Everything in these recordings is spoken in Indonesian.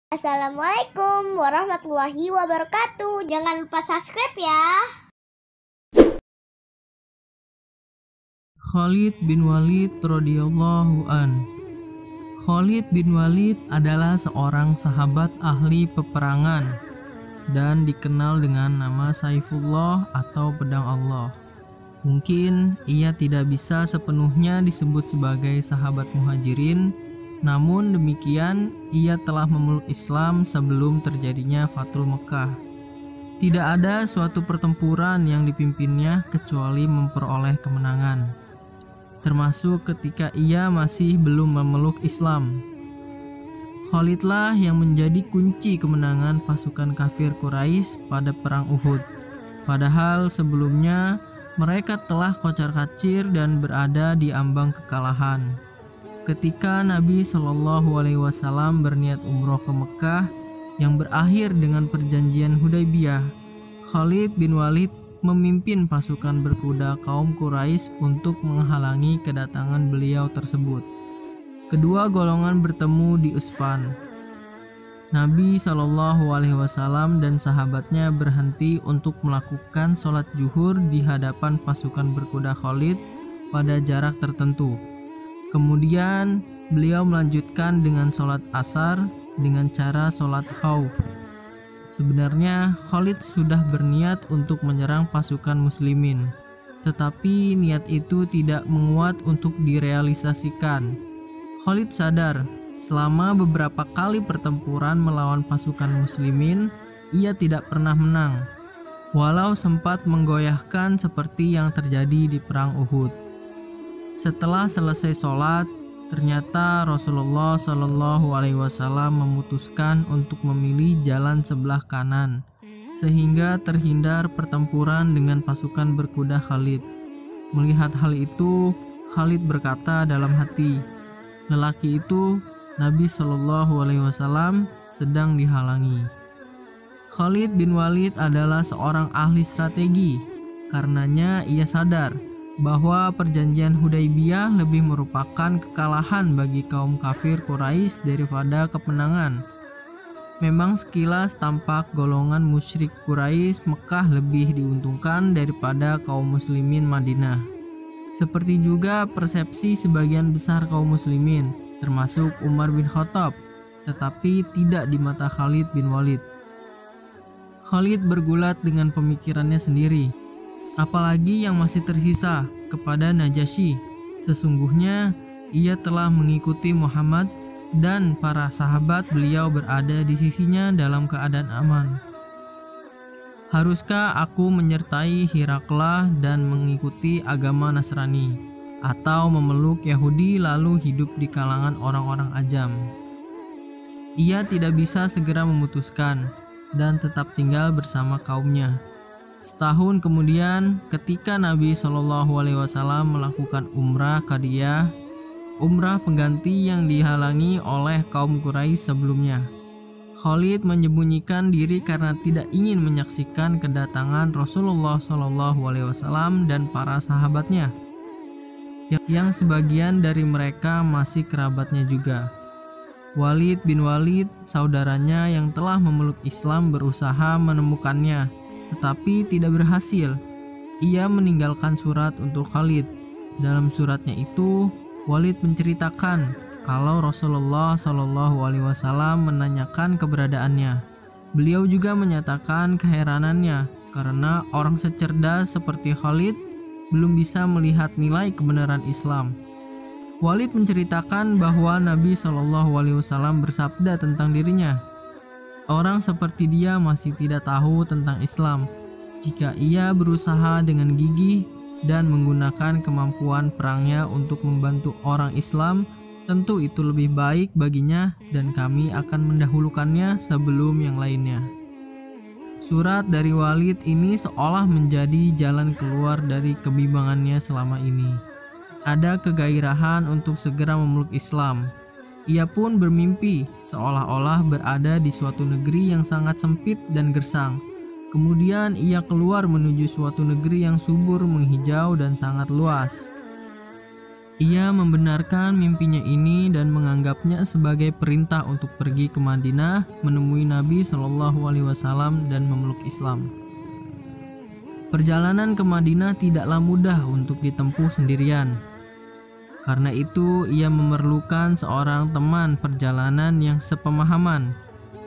Assalamualaikum warahmatullahi wabarakatuh. Jangan lupa subscribe ya. Khalid bin Walid radhiyallahu an. Khalid bin Walid adalah seorang sahabat ahli peperangan dan dikenal dengan nama Saifullah atau pedang Allah. Mungkin ia tidak bisa sepenuhnya disebut sebagai sahabat muhajirin, namun demikian ia telah memeluk Islam sebelum terjadinya Fathul Mekah. Tidak ada suatu pertempuran yang dipimpinnya kecuali memperoleh kemenangan, termasuk ketika ia masih belum memeluk Islam. Khalidlah yang menjadi kunci kemenangan pasukan kafir Quraisy pada perang Uhud. Padahal sebelumnya mereka telah kocar-kacir dan berada di ambang kekalahan. Ketika Nabi Shallallahu Alaihi Wasallam berniat umroh ke Mekah yang berakhir dengan perjanjian Hudaybiyah, Khalid bin Walid memimpin pasukan berkuda kaum Quraisy untuk menghalangi kedatangan beliau tersebut. Kedua golongan bertemu di Usfan. Nabi Shallallahu Alaihi Wasallam dan sahabatnya berhenti untuk melakukan sholat zuhur di hadapan pasukan berkuda Khalid pada jarak tertentu. Kemudian beliau melanjutkan dengan sholat asar dengan cara sholat khauf. Sebenarnya Khalid sudah berniat untuk menyerang pasukan muslimin, tetapi niat itu tidak menguat untuk direalisasikan. Khalid sadar selama beberapa kali pertempuran melawan pasukan muslimin, ia tidak pernah menang, walau sempat menggoyahkan seperti yang terjadi di perang Uhud. Setelah selesai sholat, ternyata Rasulullah Shallallahu Alaihi Wasallam memutuskan untuk memilih jalan sebelah kanan, sehingga terhindar pertempuran dengan pasukan berkuda Khalid. Melihat hal itu, Khalid berkata dalam hati, lelaki itu Nabi Shallallahu Alaihi Wasallam sedang dihalangi. Khalid bin Walid adalah seorang ahli strategi, karenanya ia sadar bahwa perjanjian Hudaybiyah lebih merupakan kekalahan bagi kaum kafir Quraisy daripada kemenangan. Memang sekilas tampak golongan musyrik Quraisy Mekah lebih diuntungkan daripada kaum muslimin Madinah. Seperti juga persepsi sebagian besar kaum muslimin, termasuk Umar bin Khattab, tetapi tidak di mata Khalid bin Walid. Khalid bergulat dengan pemikirannya sendiri, apalagi yang masih tersisa kepada Najasyi. Sesungguhnya ia telah mengikuti Muhammad dan para sahabat beliau berada di sisinya dalam keadaan aman. Haruskah aku menyertai Hiraklah dan mengikuti agama Nasrani, atau memeluk Yahudi lalu hidup di kalangan orang-orang ajam? Ia tidak bisa segera memutuskan dan tetap tinggal bersama kaumnya. Setahun kemudian, ketika Nabi Shallallahu Alaihi Wasallam melakukan umrah qadiyah, umrah pengganti yang dihalangi oleh kaum Quraisy sebelumnya, Khalid menyembunyikan diri karena tidak ingin menyaksikan kedatangan Rasulullah Shallallahu Alaihi Wasallam dan para sahabatnya, yang sebagian dari mereka masih kerabatnya juga. Walid bin Walid, saudaranya yang telah memeluk Islam, berusaha menemukannya, tetapi tidak berhasil. Ia meninggalkan surat untuk Khalid. Dalam suratnya itu, Walid menceritakan kalau Rasulullah Shallallahu Alaihi Wasallam menanyakan keberadaannya. Beliau juga menyatakan keheranannya karena orang secerdas seperti Khalid belum bisa melihat nilai kebenaran Islam. Walid menceritakan bahwa Nabi Shallallahu Alaihi Wasallam bersabda tentang dirinya, orang seperti dia masih tidak tahu tentang Islam. Jika ia berusaha dengan gigih dan menggunakan kemampuan perangnya untuk membantu orang Islam, tentu itu lebih baik baginya dan kami akan mendahulukannya sebelum yang lainnya. Surat dari Walid ini seolah menjadi jalan keluar dari kebimbangannya selama ini. Ada kegairahan untuk segera memeluk Islam. Ia pun bermimpi seolah-olah berada di suatu negeri yang sangat sempit dan gersang. Kemudian ia keluar menuju suatu negeri yang subur, menghijau dan sangat luas. Ia membenarkan mimpinya ini dan menganggapnya sebagai perintah untuk pergi ke Madinah menemui Nabi Shallallahu Alaihi Wasallam dan memeluk Islam. Perjalanan ke Madinah tidaklah mudah untuk ditempuh sendirian. Karena itu, ia memerlukan seorang teman perjalanan yang sepemahaman,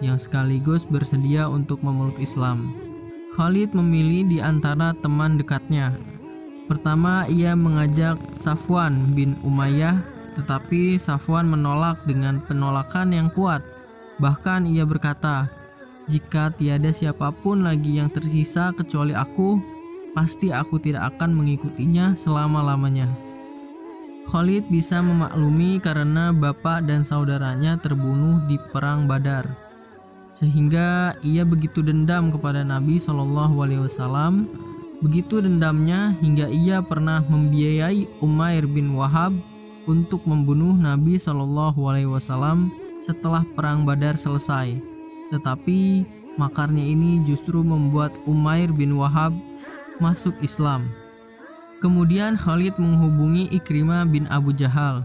yang sekaligus bersedia untuk memeluk Islam. Khalid memilih di antara teman dekatnya. Pertama, ia mengajak Safwan bin Umayyah, tetapi Safwan menolak dengan penolakan yang kuat. Bahkan ia berkata, "Jika tiada siapapun lagi yang tersisa kecuali aku, pasti aku tidak akan mengikutinya selama-lamanya." Khalid bisa memaklumi karena bapak dan saudaranya terbunuh di perang Badar, sehingga ia begitu dendam kepada Nabi Shallallahu Alaihi Wasallam. Begitu dendamnya hingga ia pernah membiayai Umair bin Wahab untuk membunuh Nabi Shallallahu Alaihi Wasallam setelah perang Badar selesai. Tetapi makarnya ini justru membuat Umair bin Wahab masuk Islam. Kemudian Khalid menghubungi Ikrimah bin Abu Jahal,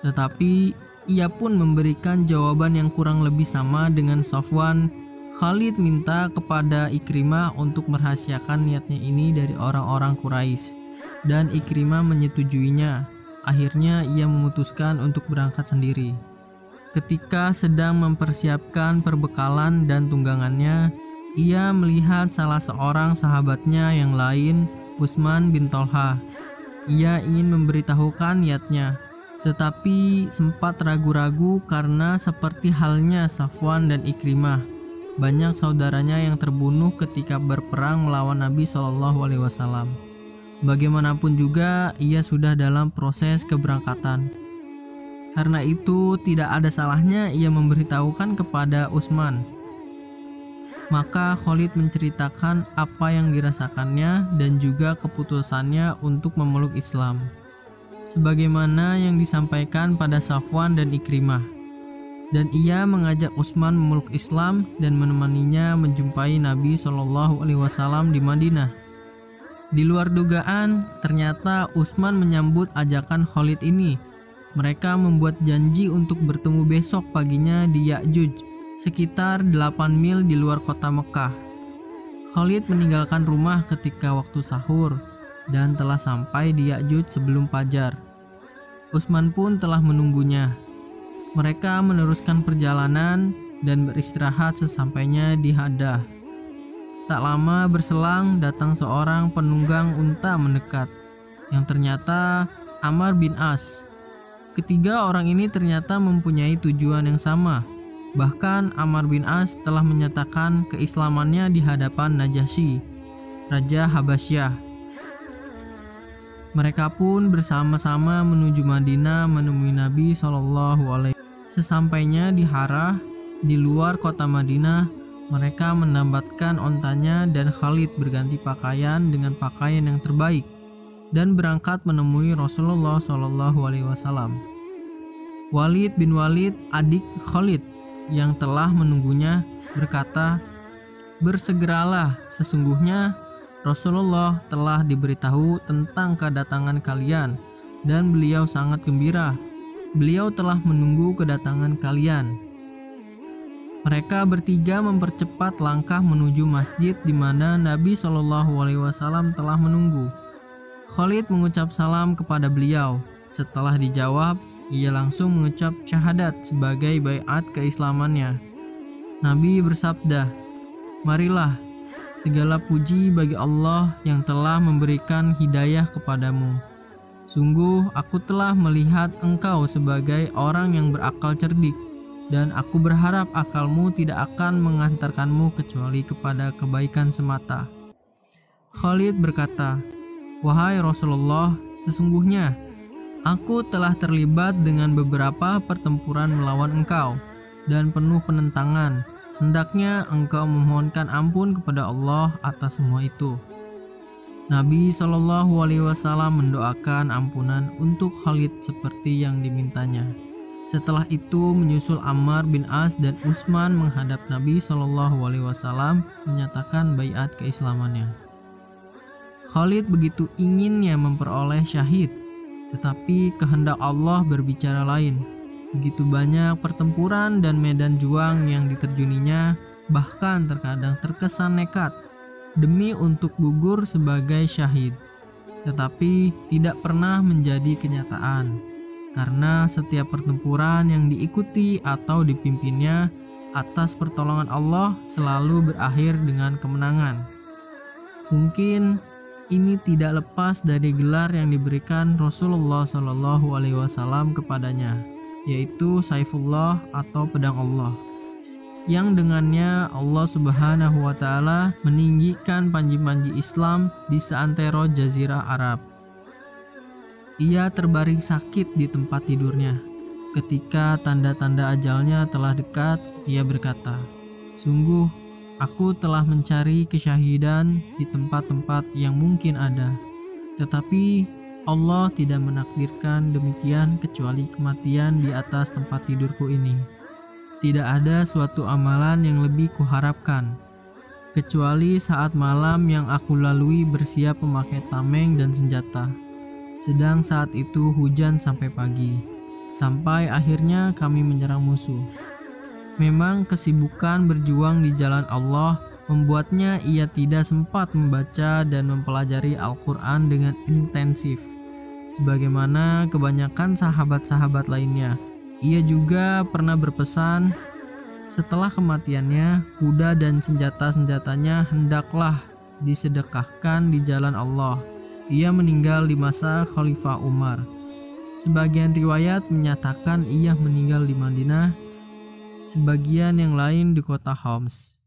tetapi ia pun memberikan jawaban yang kurang lebih sama dengan Safwan. Khalid minta kepada Ikrimah untuk merahasiakan niatnya ini dari orang-orang Quraisy, dan Ikrimah menyetujuinya. Akhirnya ia memutuskan untuk berangkat sendiri. Ketika sedang mempersiapkan perbekalan dan tunggangannya, ia melihat salah seorang sahabatnya yang lain, Utsman bin Tolha. Ia ingin memberitahukan niatnya, tetapi sempat ragu-ragu karena seperti halnya Safwan dan Ikrimah, banyak saudaranya yang terbunuh ketika berperang melawan Nabi Shallallahu Alaihi Wasallam. Bagaimanapun juga, ia sudah dalam proses keberangkatan. Karena itu, tidak ada salahnya ia memberitahukan kepada Utsman. Maka Khalid menceritakan apa yang dirasakannya dan juga keputusannya untuk memeluk Islam, sebagaimana yang disampaikan pada Safwan dan Ikrimah. Dan ia mengajak Utsman memeluk Islam dan menemaninya menjumpai Nabi Shallallahu Alaihi Wasallam di Madinah. Di luar dugaan, ternyata Utsman menyambut ajakan Khalid ini. Mereka membuat janji untuk bertemu besok paginya di Ya'juj, sekitar 8 mil di luar kota Mekah. Khalid meninggalkan rumah ketika waktu sahur dan telah sampai di Ya'juj sebelum fajar. Utsman pun telah menunggunya. Mereka meneruskan perjalanan dan beristirahat sesampainya di Haddah. Tak lama berselang, datang seorang penunggang unta mendekat, yang ternyata Ammar bin As. Ketiga orang ini ternyata mempunyai tujuan yang sama. Bahkan Ammar bin As telah menyatakan keislamannya di hadapan Najasyi, Raja Habasyah. Mereka pun bersama-sama menuju Madinah menemui Nabi SAW. Sesampainya di Harah, di luar kota Madinah, mereka mendambatkan ontanya dan Khalid berganti pakaian dengan pakaian yang terbaik dan berangkat menemui Rasulullah SAW. Walid bin Walid, adik Khalid yang telah menunggunya, berkata, "Bersegeralah, sesungguhnya Rasulullah telah diberitahu tentang kedatangan kalian dan beliau sangat gembira. Beliau telah menunggu kedatangan kalian." Mereka bertiga mempercepat langkah menuju masjid di mana Nabi SAW telah menunggu. Khalid mengucap salam kepada beliau. Setelah dijawab, ia langsung mengucap syahadat sebagai baiat keislamannya. Nabi bersabda, "Marilah, segala puji bagi Allah yang telah memberikan hidayah kepadamu. Sungguh aku telah melihat engkau sebagai orang yang berakal cerdik, dan aku berharap akalmu tidak akan mengantarkanmu kecuali kepada kebaikan semata." Khalid berkata, "Wahai Rasulullah, sesungguhnya aku telah terlibat dengan beberapa pertempuran melawan engkau dan penuh penentangan. Hendaknya engkau memohonkan ampun kepada Allah atas semua itu." Nabi SAW mendoakan ampunan untuk Khalid seperti yang dimintanya. Setelah itu menyusul Ammar bin As dan Utsman menghadap Nabi SAW menyatakan baiat keislamannya. Khalid begitu inginnya memperoleh syahid, Tetapi kehendak Allah berbicara lain. Begitu banyak pertempuran dan medan juang yang diterjuninya, bahkan terkadang terkesan nekat demi untuk gugur sebagai syahid, tetapi tidak pernah menjadi kenyataan, karena setiap pertempuran yang diikuti atau dipimpinnya atas pertolongan Allah selalu berakhir dengan kemenangan. Mungkin ini tidak lepas dari gelar yang diberikan Rasulullah SAW kepadanya, yaitu Saifullah atau pedang Allah, yang dengannya Allah Subhanahu wa Ta'ala meninggikan panji-panji Islam di seantero Jazirah Arab. Ia terbaring sakit di tempat tidurnya. Ketika tanda-tanda ajalnya telah dekat, ia berkata, "Sungguh, aku telah mencari kesyahidan di tempat-tempat yang mungkin ada. Tetapi Allah tidak menakdirkan demikian kecuali kematian di atas tempat tidurku ini. Tidak ada suatu amalan yang lebih kuharapkan, kecuali saat malam yang aku lalui bersiap memakai tameng dan senjata. Sedang saat itu hujan sampai pagi, sampai akhirnya kami menyerang musuh. Memang kesibukan berjuang di jalan Allah membuatnya ia tidak sempat membaca dan mempelajari Al-Quran dengan intensif, sebagaimana kebanyakan sahabat-sahabat lainnya. Ia juga pernah berpesan, setelah kematiannya, kuda dan senjata-senjatanya hendaklah disedekahkan di jalan Allah. Ia meninggal di masa Khalifah Umar. Sebagian riwayat menyatakan ia meninggal di Madinah, sebagian yang lain di kota Homs.